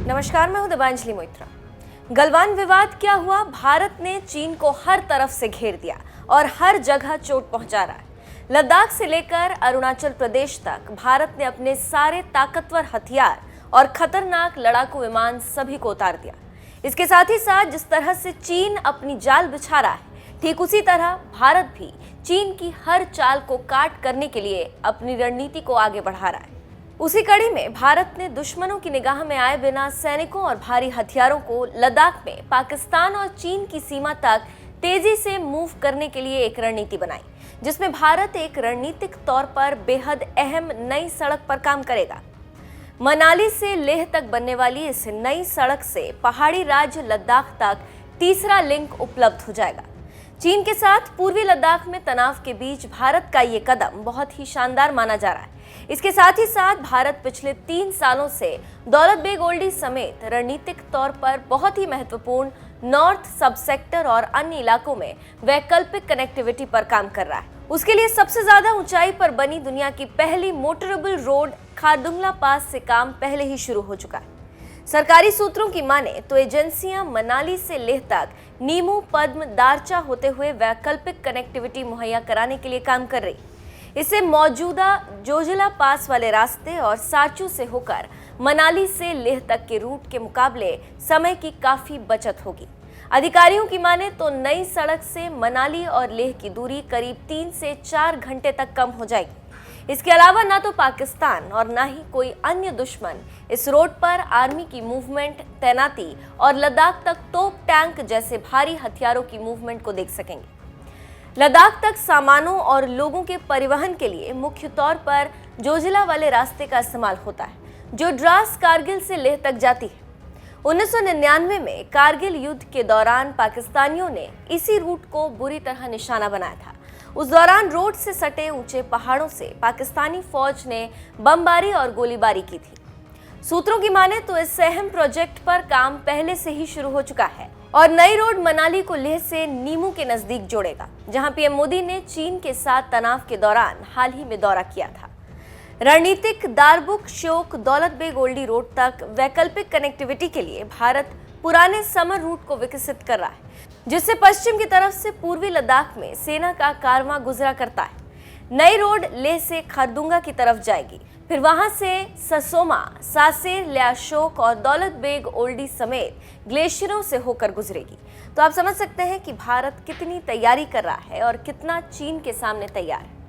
नमस्कार, मैं हूं दिबांजलि मोइत्रा। गलवान विवाद क्या हुआ? भारत ने चीन को हर तरफ से घेर दिया और हर जगह चोट पहुंचा रहा है। लद्दाख से लेकर अरुणाचल प्रदेश तक भारत ने अपने सारे ताकतवर हथियार और खतरनाक लड़ाकू विमान सभी को उतार दिया। इसके साथ ही साथ जिस तरह से चीन अपनी जाल बिछा रहा है, ठीक उसी तरह भारत भी चीन की हर चाल को काट करने के लिए अपनी रणनीति को आगे बढ़ा रहा है। उसी कड़ी में भारत ने दुश्मनों की निगाह में आए बिना सैनिकों और भारी हथियारों को लद्दाख में पाकिस्तान और चीन की सीमा तक तेजी से मूव करने के लिए एक रणनीति बनाई, जिसमें भारत एक रणनीतिक तौर पर बेहद अहम नई सड़क पर काम करेगा। मनाली से लेह तक बनने वाली इस नई सड़क से पहाड़ी राज्य लद्दाख तक तीसरा लिंक उपलब्ध हो जाएगा। चीन के साथ पूर्वी लद्दाख में तनाव के बीच भारत का ये कदम बहुत ही शानदार माना जा रहा है। इसके साथ ही साथ भारत पिछले 3 सालों से दौलत बेग ओल्डी समेत रणनीतिक तौर पर बहुत ही महत्वपूर्ण नॉर्थ सब सेक्टर और अन्य इलाकों में वैकल्पिक कनेक्टिविटी पर काम कर रहा है। उसके लिए सबसे ज्यादा ऊंचाई पर बनी दुनिया की पहली मोटरेबल रोड खारदुंगला पास से काम पहले ही शुरू हो चुका है। सरकारी सूत्रों की माने तो एजेंसियां मनाली से लेह तक नीमू, पद्म, दारचा होते हुए वैकल्पिक कनेक्टिविटी मुहैया कराने के लिए काम कर रही। इससे मौजूदा जोजिला पास वाले रास्ते और साचू से होकर मनाली से लेह तक के रूट के मुकाबले समय की काफी बचत होगी। अधिकारियों की माने तो नई सड़क से मनाली और लेह की दूरी करीब 3 से 4 घंटे तक कम हो जाएगी। इसके अलावा ना तो पाकिस्तान और ना ही कोई अन्य दुश्मन इस रोड पर आर्मी की मूवमेंट, तैनाती और लद्दाख तक तोप, टैंक जैसे भारी हथियारों की मूवमेंट को देख सकेंगे। लद्दाख तक सामानों और लोगों के परिवहन के लिए मुख्य तौर पर जोजिला वाले रास्ते का इस्तेमाल होता है, जो द्रास कारगिल से लेह तक जाती है। 1999 में कारगिल युद्ध के दौरान पाकिस्तानियों ने इसी रूट को बुरी तरह निशाना बनाया था। उस दौरान रोड से सटे ऊंचे पहाड़ों से पाकिस्तानी फौज ने बमबारी और गोलीबारी की थी। सूत्रों की माने तो इस अहम प्रोजेक्ट पर काम पहले से ही शुरू हो चुका है और नई रोड मनाली को लेह से नीमू के नजदीक जोड़ेगा, जहां पीएम मोदी ने चीन के साथ तनाव के दौरान हाल ही में दौरा किया था। रणनीतिक दारबुक श्योक दौलत बेग ओल्डी रोड तक वैकल्पिक कनेक्टिविटी के लिए भारत पुराने समर रूट को विकसित कर रहा है, जिससे पश्चिम की तरफ से पूर्वी लद्दाख में सेना का कारवां गुजरा करता है। नई रोड लेह से खारदुंगा की तरफ जाएगी, फिर वहां से ससोमा, सासेर, ल्याशोक और दौलत बेग ओल्डी समेत ग्लेशियरों से होकर गुजरेगी। तो आप समझ सकते हैं कि भारत कितनी तैयारी कर रहा है और कितना चीन के सामने तैयार है।